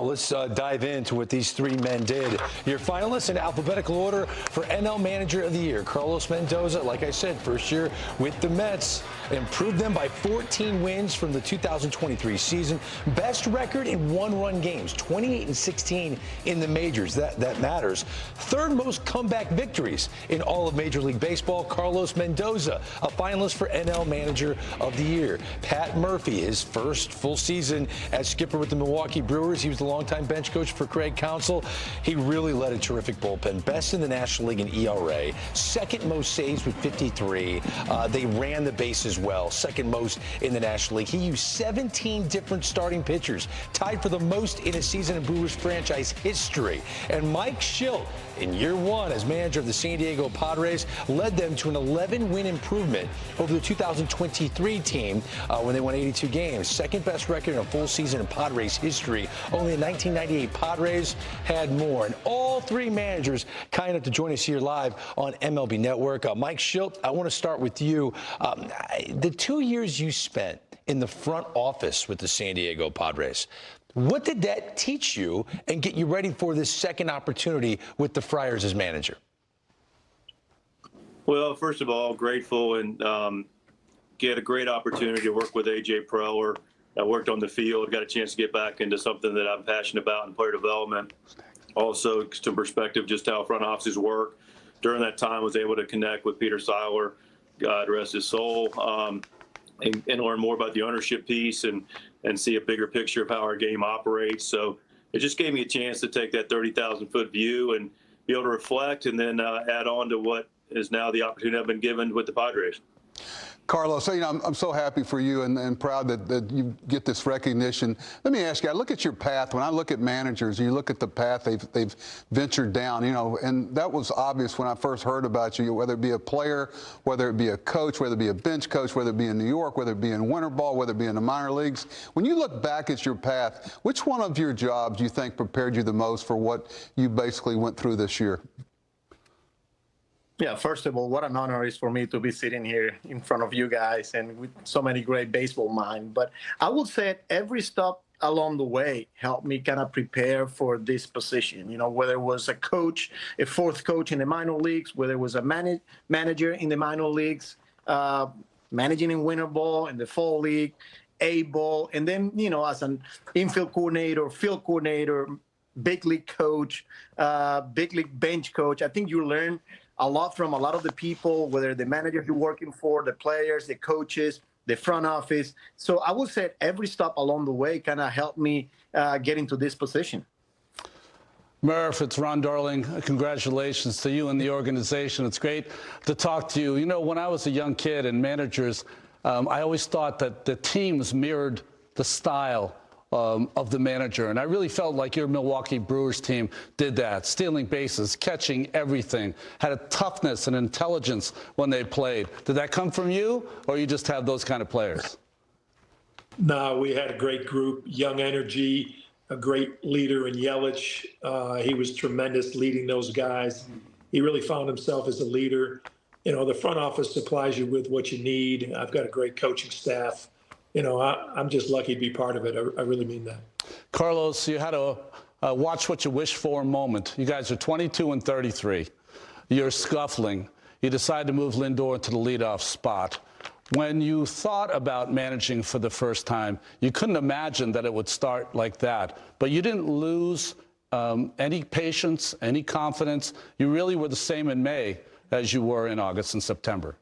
Let's dive into what these three men did. Your finalists in alphabetical order for NL Manager of the Year. Carlos Mendoza, like I said, first year with the Mets, improved them by 14 wins from the 2023 season. Best record in one-run games, 28-16 in the majors. That matters. Third most comeback victories in all of Major League Baseball. Carlos Mendoza, a finalist for NL Manager of the Year. Pat Murphy, his first full season as skipper with the Milwaukee Brewers. He was the longtime bench coach for Craig Counsell. He really led a terrific bullpen. Best in the National League in ERA. Second most saves with 53. They ran the bases well. Second most in the National League. He used 17 different starting pitchers. Tied for the most in a season in Brewers franchise history. And Mike Shildt, in year one as manager of the San Diego Padres, led them to an 11-win improvement over the 2023 team when they won 82 games. Second best record in a full season in Padres history. Only the 1998 Padres had more. And all three managers kind enough to join us here live on MLB Network. Mike Shildt, I want to start with you. The 2 years you spent in the front office with the San Diego Padres, what did that teach you and get you ready for this second opportunity with the Friars as manager? Well, first of all, grateful and get a great opportunity to work with A.J. Preller. I worked on the field, got a chance to get back into something that I'm passionate about in player development. Also, some perspective just how front offices work. During that time, I was able to connect with Peter Seiler, God rest his soul, and learn more about the ownership piece and see a bigger picture of how our game operates. So it just gave me a chance to take that 30,000-foot view and be able to reflect and then add on to what is now the opportunity I've been given with the Padres. Carlos, you know, I'm so happy for you and proud that you get this recognition. Let me ask you, I look at your path. When I look at managers, you look at the path they've ventured down, you know, and that was obvious when I first heard about you, whether it be a player, whether it be a coach, whether it be a bench coach, whether it be in New York, whether it be in winter ball, whether it be in the minor leagues. When you look back at your path, which one of your jobs do you think prepared you the most for what you basically went through this year? Yeah, first of all, what an honor it is for me to be sitting here in front of you guys and with so many great baseball minds. But I would say every stop along the way helped me kind of prepare for this position. You know, whether it was a coach, a fourth coach in the minor leagues, whether it was a manager in the minor leagues, managing in winter ball, in the fall league, A ball, and then, you know, as an infield coordinator, field coordinator, big league coach, big league bench coach. I think you learn a lot from a lot of the people, whether the managers you're working for, the players, the coaches, the front office. So I would say every stop along the way kind of helped me get into this position. Murph, it's Ron Darling. Congratulations to you and the organization. It's great to talk to you. You know, when I was a young kid and managers, I always thought that the teams mirrored the style of the manager. And I really felt like your Milwaukee Brewers team did that, stealing bases, catching everything, had a toughness and intelligence when they played. Did that come from you, or you just have those kind of players? No, we had a great group, young energy, a great leader in Yelich. He was tremendous leading those guys. He really found himself as a leader. You know, the front office supplies you with what you need. I've got a great coaching staff. You know, I'm just lucky to be part of it. I really mean that. Carlos, you had a watch what you wish for moment. You guys are 22 and 33. You're scuffling. You decide to move Lindor into the leadoff spot. When you thought about managing for the first time, you couldn't imagine that it would start like that. But you didn't lose any patience, any confidence. You really were the same in May as you were in August and September.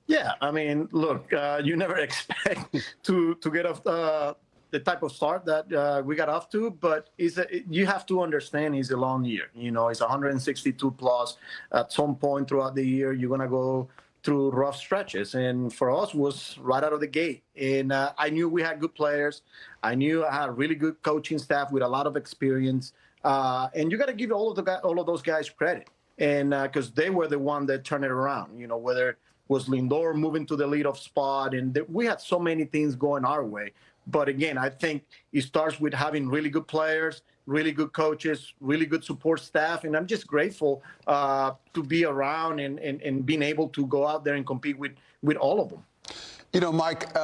Yeah, I mean, look, you never expect to get off the type of start that we got off to, but you have to understand it's a long year. You know, it's 162 plus. At some point throughout the year, you're going to go through rough stretches. And for us, was right out of the gate. And I knew we had good players. I knew I had a really good coaching staff with a lot of experience. And you got to give all of those guys credit. And because they were the one that turned it around, you know, whether was Lindor moving to the leadoff spot, and we had so many things going our way. But again, I think it starts with having really good players, really good coaches, really good support staff, and I'm just grateful to be around and being able to go out there and compete with all of them. You know, Mike,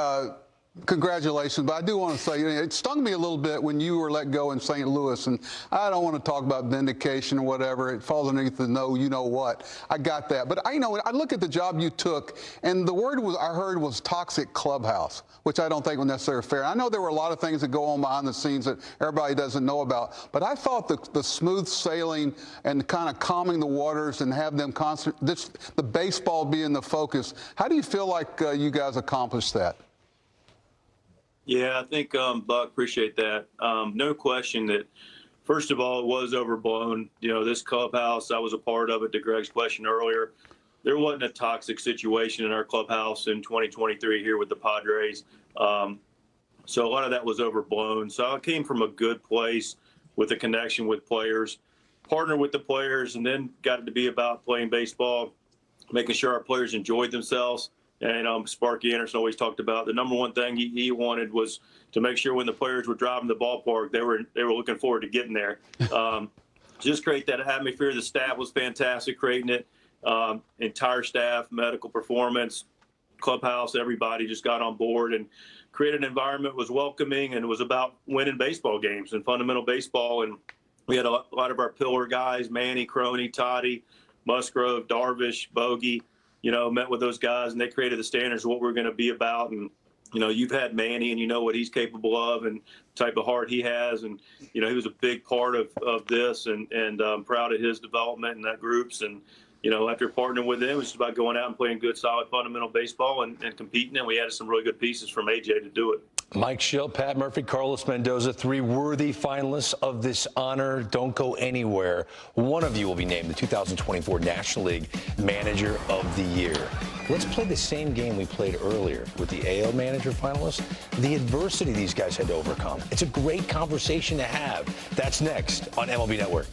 Congratulations, but I do want to say, it stung me a little bit when you were let go in St. Louis, and I don't want to talk about vindication or whatever. It falls underneath the you know what. I got that, but I look at the job you took, and the word I heard was toxic clubhouse, which I don't think was necessarily fair. I know there were a lot of things that go on behind the scenes that everybody doesn't know about, but I thought the smooth sailing and kind of calming the waters and have them the baseball being the focus. How do you feel like you guys accomplished that? Yeah, I think, Buck, appreciate that. No question that, first of all, it was overblown. This clubhouse, I was a part of it, to Greg's question earlier. There wasn't a toxic situation in our clubhouse in 2023 here with the Padres. So a lot of that was overblown. So I came from a good place with a connection with players, partnered with the players, and then got it to be about playing baseball, making sure our players enjoyed themselves. And Sparky Anderson always talked about the number one thing he wanted was to make sure when the players were driving the ballpark, they were looking forward to getting there. Just create that atmosphere. The staff was fantastic creating it. Entire staff, medical performance, clubhouse, everybody just got on board and created an environment, was welcoming, and it was about winning baseball games and fundamental baseball. And we had a lot of our pillar guys, Manny, Crony, Toddy, Musgrove, Darvish, Bogey, met with those guys, and they created the standards of what we're going to be about. And, you've had Manny, and you know what he's capable of and the type of heart he has. And, he was a big part of this, and I'm proud of his development and that group's. And, after partnering with them, it was just about going out and playing good, solid, fundamental baseball and competing. And we added some really good pieces from AJ to do it. Mike Shildt, Pat Murphy, Carlos Mendoza, 3 worthy finalists of this honor. Don't go anywhere. One of you will be named the 2024 National League Manager of the Year. Let's play the same game we played earlier with the AL Manager finalists. The adversity these guys had to overcome. It's a great conversation to have. That's next on MLB Network.